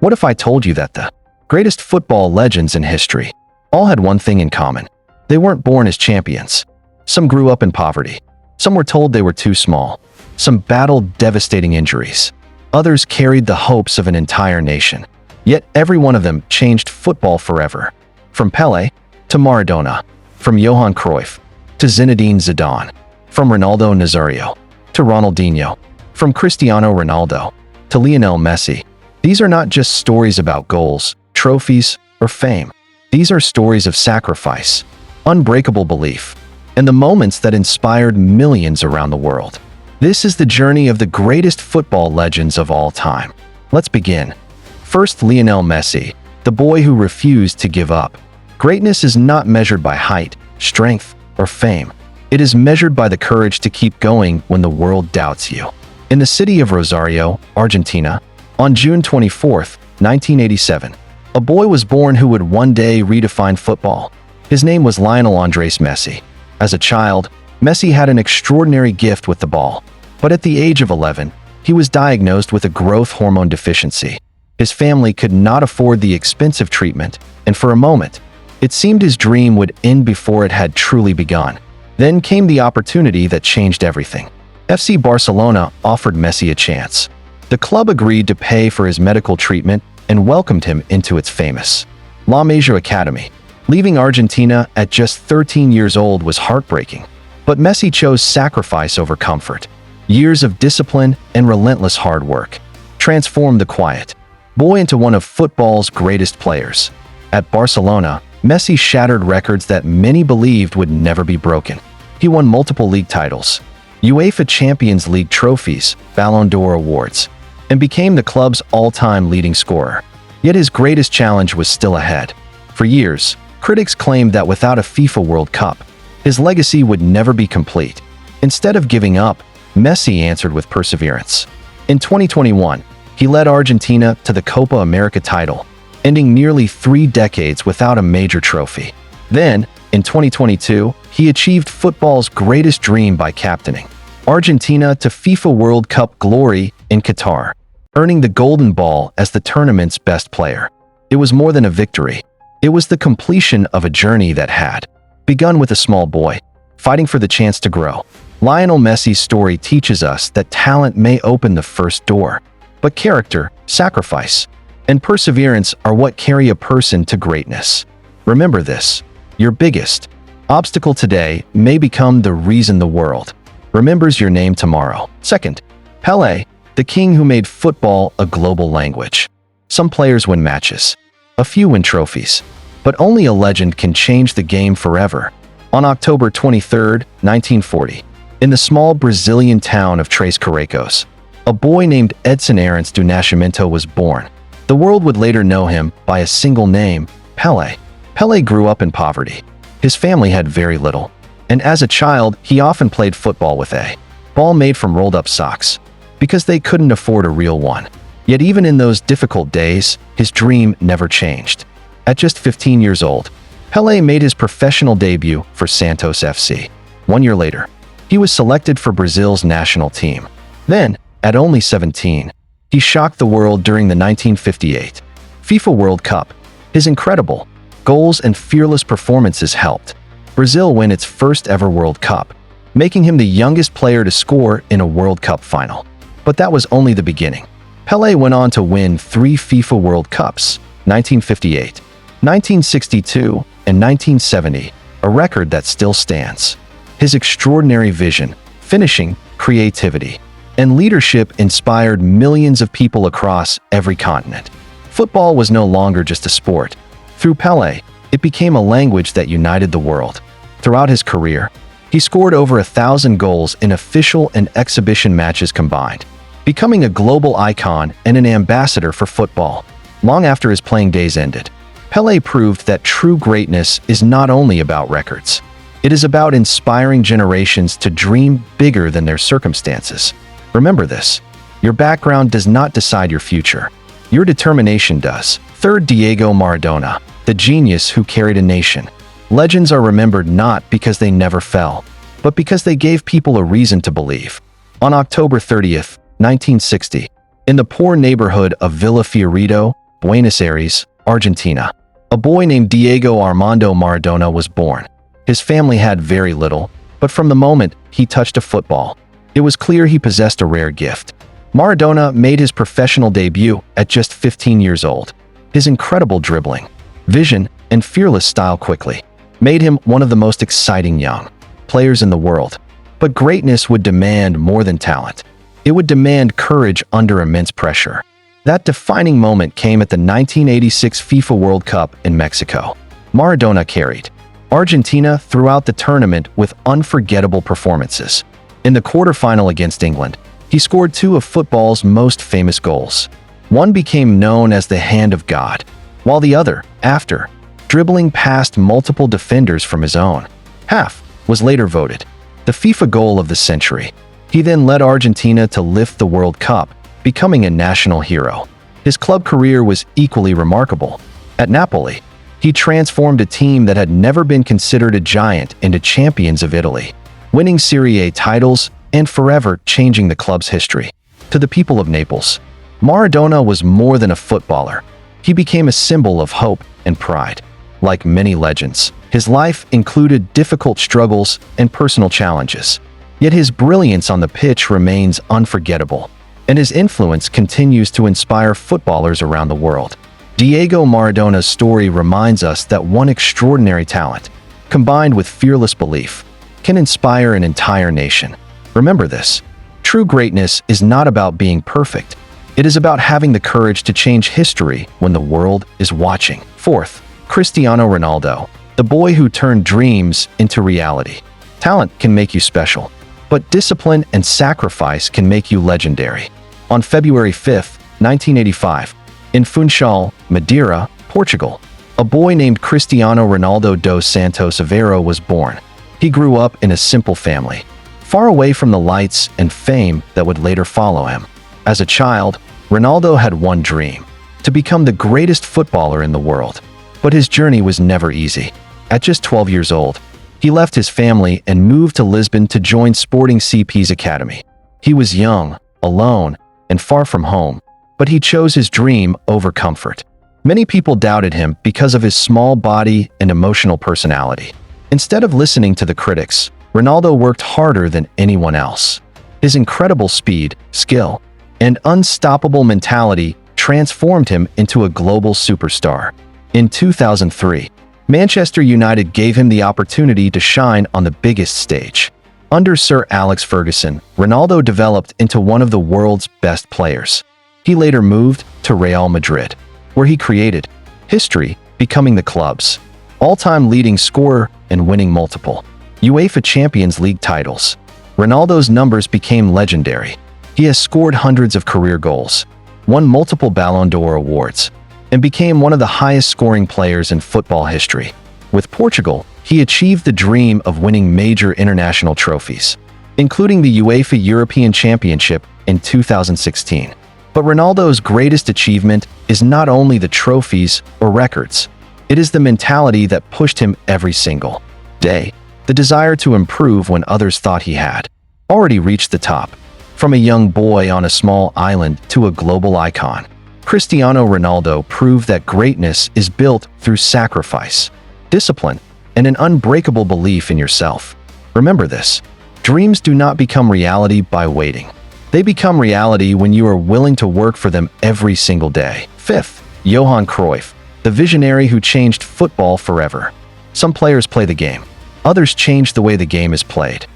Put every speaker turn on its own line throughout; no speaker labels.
What if I told you that the greatest football legends in history all had one thing in common? They weren't born as champions. Some grew up in poverty. Some were told they were too small. Some battled devastating injuries. Others carried the hopes of an entire nation. Yet every one of them changed football forever. From Pelé to Maradona, from Johan Cruyff to Zinedine Zidane, from Ronaldo Nazário to Ronaldinho, from Cristiano Ronaldo to Lionel Messi. These are not just stories about goals, trophies, or fame. These are stories of sacrifice, unbreakable belief, and the moments that inspired millions around the world. This is the journey of the greatest football legends of all time. Let's begin. First, Lionel Messi, the boy who refused to give up. Greatness is not measured by height, strength, or fame. It is measured by the courage to keep going when the world doubts you. In the city of Rosario, Argentina, on June 24, 1987, a boy was born who would one day redefine football. His name was Lionel Andrés Messi. As a child, Messi had an extraordinary gift with the ball. But at the age of 11, he was diagnosed with a growth hormone deficiency. His family could not afford the expensive treatment, and for a moment, it seemed his dream would end before it had truly begun. Then came the opportunity that changed everything. FC Barcelona offered Messi a chance. The club agreed to pay for his medical treatment and welcomed him into its famous La Masia Academy. Leaving Argentina at just 13 years old was heartbreaking, but Messi chose sacrifice over comfort. Years of discipline and relentless hard work transformed the quiet boy into one of football's greatest players. At Barcelona, Messi shattered records that many believed would never be broken. He won multiple league titles, UEFA Champions League trophies, Ballon d'Or awards, and became the club's all-time leading scorer. Yet his greatest challenge was still ahead. For years, critics claimed that without a FIFA World Cup, his legacy would never be complete. Instead of giving up, Messi answered with perseverance. In 2021, he led Argentina to the Copa America title, ending nearly 3 decades without a major trophy. Then, in 2022, he achieved football's greatest dream by captaining Argentina to FIFA World Cup glory in Qatar, earning the Golden Ball as the tournament's best player. It was more than a victory. It was the completion of a journey that had begun with a small boy, fighting for the chance to grow. Lionel Messi's story teaches us that talent may open the first door, but character, sacrifice, and perseverance are what carry a person to greatness. Remember this: your biggest obstacle today may become the reason the world remembers your name tomorrow. Second, Pelé, the king who made football a global language. Some players win matches, a few win trophies, but only a legend can change the game forever. On October 23, 1940, in the small Brazilian town of Três Corações, a boy named Edson Arantes do Nascimento was born. The world would later know him by a single name, Pelé. Pelé grew up in poverty. His family had very little, and as a child, he often played football with a ball made from rolled-up socks, because they couldn't afford a real one. Yet even in those difficult days, his dream never changed. At just 15 years old, Pelé made his professional debut for Santos FC. 1 year later, he was selected for Brazil's national team. Then, at only 17, he shocked the world during the 1958 FIFA World Cup. His incredible goals and fearless performances helped Brazil win its first ever World Cup, making him the youngest player to score in a World Cup final. But that was only the beginning. Pelé went on to win 3 FIFA World Cups, 1958, 1962, and 1970, a record that still stands. His extraordinary vision, finishing, creativity, and leadership inspired millions of people across every continent. Football was no longer just a sport. Through Pelé, it became a language that united the world. Throughout his career, he scored over 1,000 goals in official and exhibition matches combined, becoming a global icon and an ambassador for football. Long after his playing days ended, Pelé proved that true greatness is not only about records. It is about inspiring generations to dream bigger than their circumstances. Remember this: your background does not decide your future. Your determination does. Third, Diego Maradona, the genius who carried a nation. Legends are remembered not because they never fell, but because they gave people a reason to believe. On October 30th, 1960, in the poor neighborhood of Villa Fiorito, Buenos Aires, Argentina. A boy named Diego Armando Maradona was born. His family had very little, but from the moment he touched a football, it was clear he possessed a rare gift. Maradona made his professional debut at just 15 years old. His incredible dribbling, vision, and fearless style quickly made him one of the most exciting young players in the world. But greatness would demand more than talent. It would demand courage under immense pressure. That defining moment came at the 1986 FIFA World Cup in Mexico. Maradona carried Argentina throughout the tournament with unforgettable performances. In the quarterfinal against England, he scored two of football's most famous goals. One became known as the Hand of God, while the other, after dribbling past multiple defenders from his own half, was later voted the FIFA goal of the century. He then led Argentina to lift the World Cup, becoming a national hero. His club career was equally remarkable. At Napoli, he transformed a team that had never been considered a giant into champions of Italy, winning Serie A titles and forever changing the club's history. To the people of Naples, Maradona was more than a footballer. He became a symbol of hope and pride. Like many legends, his life included difficult struggles and personal challenges. Yet his brilliance on the pitch remains unforgettable, and his influence continues to inspire footballers around the world. Diego Maradona's story reminds us that one extraordinary talent, combined with fearless belief, can inspire an entire nation. Remember this: true greatness is not about being perfect. It is about having the courage to change history when the world is watching. Fourth, Cristiano Ronaldo, the boy who turned dreams into reality. Talent can make you special, but discipline and sacrifice can make you legendary. On February 5, 1985, in Funchal, Madeira, Portugal, a boy named Cristiano Ronaldo dos Santos Aveiro was born. He grew up in a simple family, far away from the lights and fame that would later follow him. As a child, Ronaldo had one dream: to become the greatest footballer in the world. But his journey was never easy. At just 12 years old, he left his family and moved to Lisbon to join Sporting CP's academy. He was young, alone, and far from home, but he chose his dream over comfort. Many people doubted him because of his small body and emotional personality. Instead of listening to the critics, Ronaldo worked harder than anyone else. His incredible speed, skill, and unstoppable mentality transformed him into a global superstar. In 2003, Manchester United gave him the opportunity to shine on the biggest stage. Under Sir Alex Ferguson, Ronaldo developed into one of the world's best players. He later moved to Real Madrid, where he created history, becoming the club's all-time leading scorer and winning multiple UEFA Champions League titles. Ronaldo's numbers became legendary. He has scored hundreds of career goals, won multiple Ballon d'Or awards, and became one of the highest-scoring players in football history. With Portugal, he achieved the dream of winning major international trophies, including the UEFA European Championship in 2016. But Ronaldo's greatest achievement is not only the trophies or records. It is the mentality that pushed him every single day, the desire to improve when others thought he had already reached the top. From a young boy on a small island to a global icon, Cristiano Ronaldo proved that greatness is built through sacrifice, discipline, and an unbreakable belief in yourself. Remember this: dreams do not become reality by waiting. They become reality when you are willing to work for them every single day. Fifth, Johan Cruyff, the visionary who changed football forever. Some players play the game. Others change the way the game is played.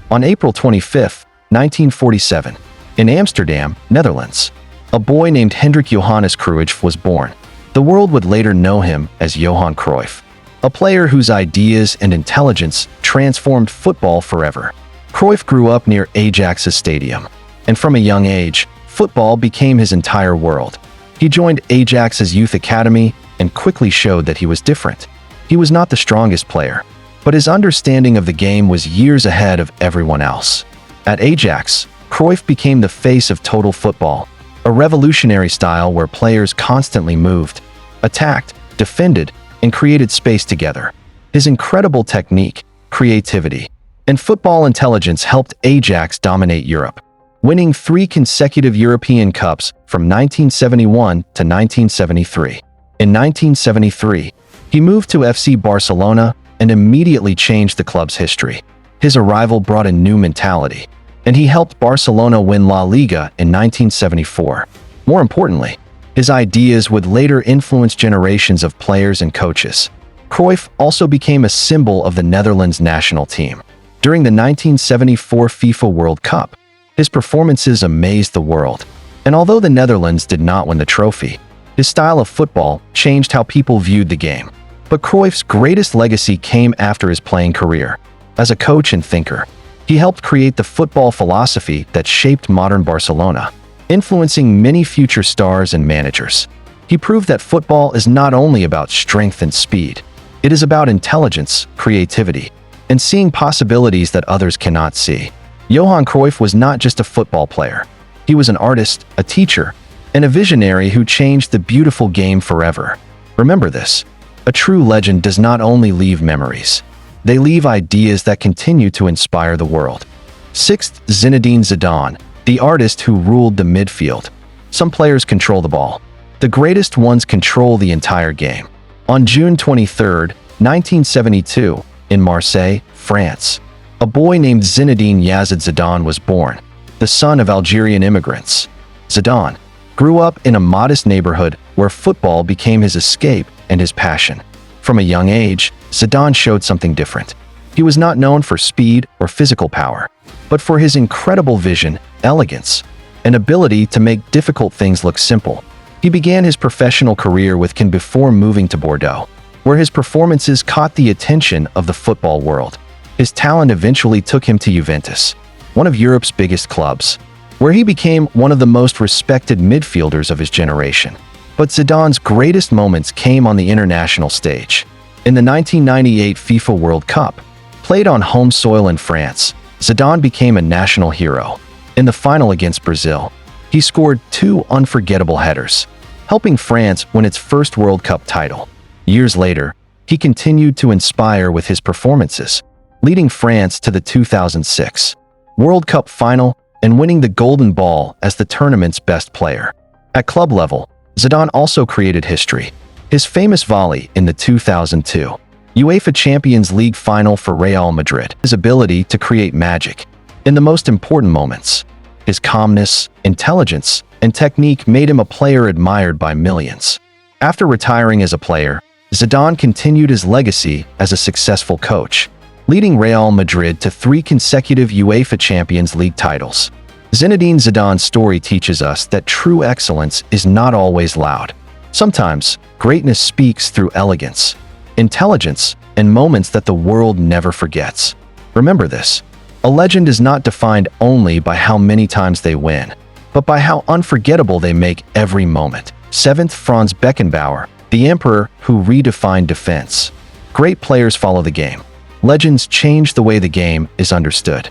On April 25, 1947, in Amsterdam, Netherlands, a boy named Hendrik Johannes Cruyff was born. The world would later know him as Johan Cruyff, a player whose ideas and intelligence transformed football forever. Cruyff grew up near Ajax's stadium, and from a young age, football became his entire world. He joined Ajax's youth academy and quickly showed that he was different. He was not the strongest player, but his understanding of the game was years ahead of everyone else. At Ajax, Cruyff became the face of total football, a revolutionary style where players constantly moved, attacked, defended, and created space together. His incredible technique, creativity, and football intelligence helped Ajax dominate Europe. winning 3 consecutive European Cups from 1971 to 1973. In 1973, he moved to FC Barcelona and immediately changed the club's history. His arrival brought a new mentality, and he helped Barcelona win La Liga in 1974. More importantly, his ideas would later influence generations of players and coaches. Cruyff also became a symbol of the Netherlands national team. During the 1974 FIFA World Cup, his performances amazed the world. And although the Netherlands did not win the trophy, his style of football changed how people viewed the game. But Cruyff's greatest legacy came after his playing career. As a coach and thinker, he helped create the football philosophy that shaped modern Barcelona, influencing many future stars and managers. He proved that football is not only about strength and speed, it is about intelligence, creativity, and seeing possibilities that others cannot see. Johan Cruyff was not just a football player. He was an artist, a teacher, and a visionary who changed the beautiful game forever. Remember this: a true legend does not only leave memories, they leave ideas that continue to inspire the world. 6th, Zinedine Zidane, the artist who ruled the midfield. Some players control the ball. The greatest ones control the entire game. On June 23, 1972, in Marseille, France, a boy named Zinedine Zidane was born, the son of Algerian immigrants. Zidane grew up in a modest neighborhood where football became his escape and his passion. From a young age, Zidane showed something different. He was not known for speed or physical power, but for his incredible vision, elegance, and ability to make difficult things look simple. He began his professional career with Caen before moving to Bordeaux, where his performances caught the attention of the football world. His talent eventually took him to Juventus, one of Europe's biggest clubs, where he became one of the most respected midfielders of his generation. But Zidane's greatest moments came on the international stage. In the 1998 FIFA World Cup, played on home soil in France, Zidane became a national hero. In the final against Brazil, he scored 2 unforgettable headers, helping France win its first World Cup title. Years later, he continued to inspire with his performances, leading France to the 2006 World Cup final and winning the Golden Ball as the tournament's best player. At club level, Zidane also created history. His famous volley in the 2002 UEFA Champions League final for Real Madrid, his ability to create magic in the most important moments, his calmness, intelligence, and technique made him a player admired by millions. After retiring as a player, Zidane continued his legacy as a successful coach, leading Real Madrid to 3 consecutive UEFA Champions League titles. Zinedine Zidane's story teaches us that true excellence is not always loud. Sometimes, greatness speaks through elegance, intelligence, and moments that the world never forgets. Remember this: a legend is not defined only by how many times they win, but by how unforgettable they make every moment. 7th, Franz Beckenbauer, the emperor who redefined defense. Great players follow the game. Legends change the way the game is understood.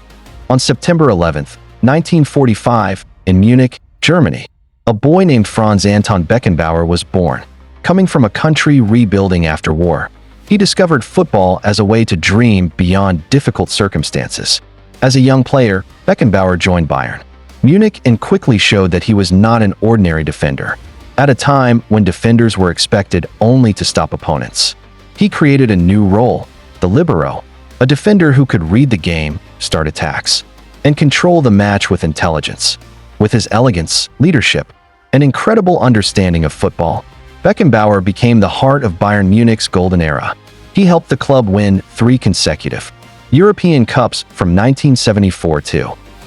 On September 11th, 1945, in Munich, Germany, a boy named Franz Anton Beckenbauer was born. Coming from a country rebuilding after war, he discovered football as a way to dream beyond difficult circumstances. As a young player, Beckenbauer joined Bayern Munich and quickly showed that he was not an ordinary defender. At a time when defenders were expected only to stop opponents, he created a new role: the libero, a defender who could read the game, start attacks, and control the match with intelligence. With his elegance, leadership, and incredible understanding of football, Beckenbauer became the heart of Bayern Munich's golden era. He helped the club win 3 consecutive European Cups from 1974 to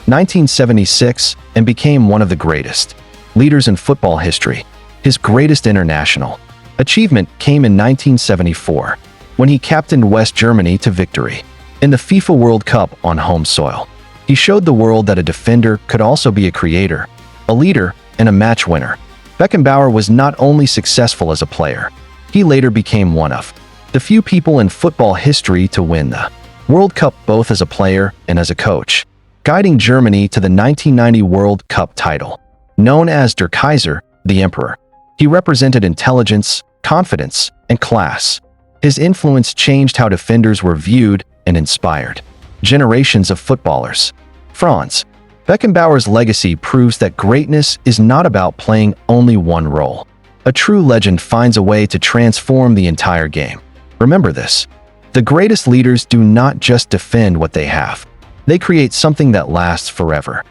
1976 and became one of the greatest leaders in football history. His greatest international achievement came in 1974, when he captained West Germany to victory in the FIFA World Cup on home soil. He showed the world that a defender could also be a creator, a leader, and a match winner. Beckenbauer was not only successful as a player, he later became one of the few people in football history to win the World Cup both as a player and as a coach, guiding Germany to the 1990 World Cup title. Known as Der Kaiser, the Emperor, he represented intelligence, confidence, and class. His influence changed how defenders were viewed and inspired generations of footballers. Franz Beckenbauer's legacy proves that greatness is not about playing only one role. A true legend finds a way to transform the entire game. Remember this. The greatest leaders do not just defend what they have. They create something that lasts forever.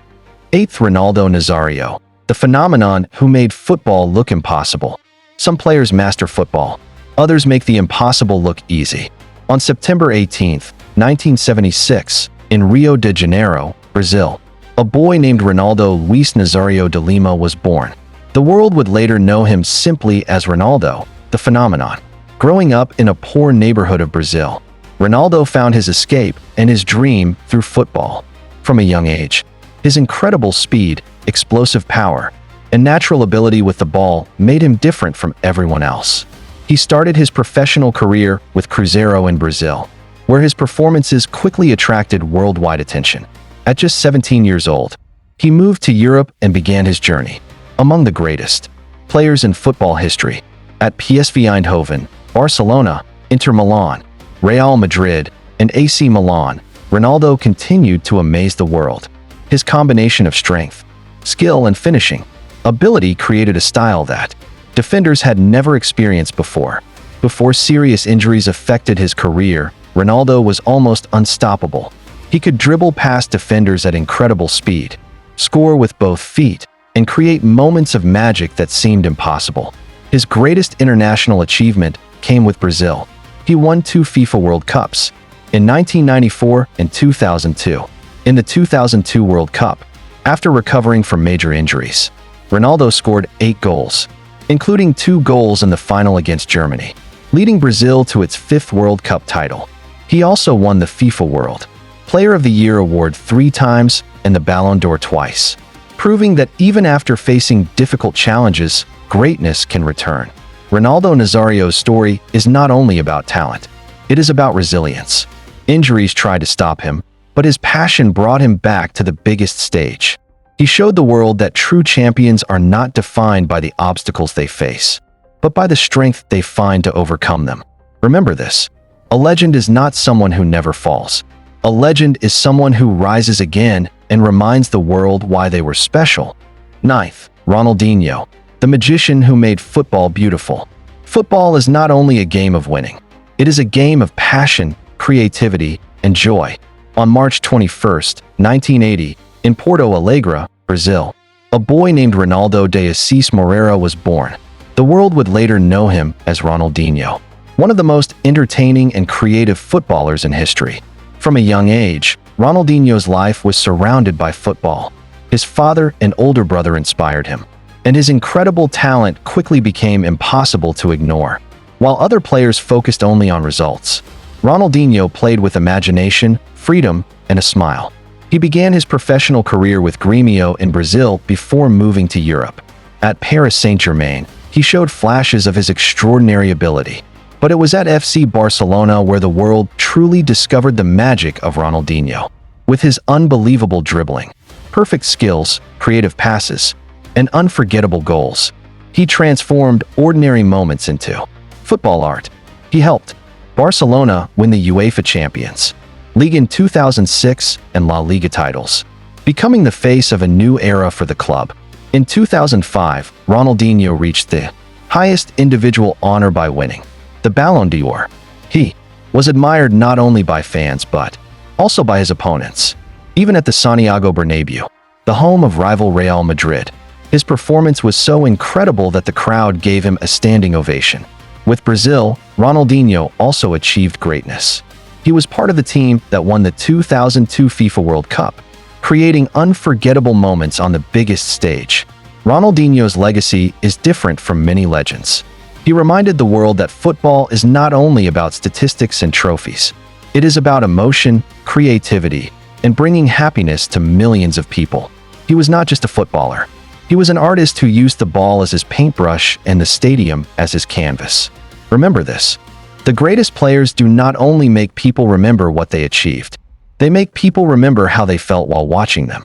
8th, Ronaldo Nazário, the phenomenon who made football look impossible. Some players master football. Others make the impossible look easy. On September 18, 1976, in Rio de Janeiro, Brazil, a boy named Ronaldo Luis Nazário de Lima was born. The world would later know him simply as Ronaldo, the phenomenon. Growing up in a poor neighborhood of Brazil, Ronaldo found his escape and his dream through football. From a young age, his incredible speed, explosive power, and natural ability with the ball made him different from everyone else. He started his professional career with Cruzeiro in Brazil, where his performances quickly attracted worldwide attention. At just 17 years old, he moved to Europe and began his journey. Among the greatest players in football history, at PSV Eindhoven, Barcelona, Inter Milan, Real Madrid, and AC Milan, Ronaldo continued to amaze the world. His combination of strength, skill, and finishing ability created a style that defenders had never experienced before. Before serious injuries affected his career, Ronaldo was almost unstoppable. He could dribble past defenders at incredible speed, score with both feet, and create moments of magic that seemed impossible. His greatest international achievement came with Brazil. He won 2 FIFA World Cups, in 1994 and 2002. In the 2002 World Cup, after recovering from major injuries, Ronaldo scored 8 goals, including 2 goals in the final against Germany, leading Brazil to its 5th World Cup title. He also won the FIFA World Player of the Year award 3 times and the Ballon d'Or twice, proving that even after facing difficult challenges, greatness can return. Ronaldo Nazário's story is not only about talent, it is about resilience. Injuries tried to stop him, but his passion brought him back to the biggest stage. He showed the world that true champions are not defined by the obstacles they face, but by the strength they find to overcome them. Remember this. A legend is not someone who never falls. A legend is someone who rises again and reminds the world why they were special. 9th, Ronaldinho, the magician who made football beautiful. Football is not only a game of winning. It is a game of passion, creativity, and joy. On March 21, 1980, in Porto Alegre, Brazil, a boy named Ronaldo de Assis Moreira was born. The world would later know him as Ronaldinho, one of the most entertaining and creative footballers in history. From a young age, Ronaldinho's life was surrounded by football. His father and older brother inspired him, and his incredible talent quickly became impossible to ignore. While other players focused only on results, Ronaldinho played with imagination, freedom, and a smile. He began his professional career with Grêmio in Brazil before moving to Europe. At Paris Saint-Germain, he showed flashes of his extraordinary ability. But it was at FC Barcelona where the world truly discovered the magic of Ronaldinho. With his unbelievable dribbling, perfect skills, creative passes, and unforgettable goals, he transformed ordinary moments into football art. He helped Barcelona win the UEFA Champions League in 2006 and La Liga titles, becoming the face of a new era for the club. In 2005, Ronaldinho reached the highest individual honor by winning the Ballon d'Or. He was admired not only by fans but also by his opponents. Even at the Santiago Bernabéu, the home of rival Real Madrid, his performance was so incredible that the crowd gave him a standing ovation. With Brazil, Ronaldinho also achieved greatness. He was part of the team that won the 2002 FIFA World Cup, creating unforgettable moments on the biggest stage. Ronaldinho's legacy is different from many legends. He reminded the world that football is not only about statistics and trophies. It is about emotion, creativity, and bringing happiness to millions of people. He was not just a footballer. He was an artist who used the ball as his paintbrush and the stadium as his canvas. Remember this. The greatest players do not only make people remember what they achieved, they make people remember how they felt while watching them.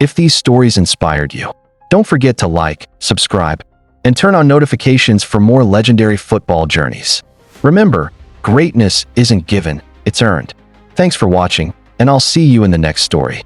If these stories inspired you, don't forget to like, subscribe, and turn on notifications for more legendary football journeys. Remember, greatness isn't given, it's earned. Thanks for watching, and I'll see you in the next story.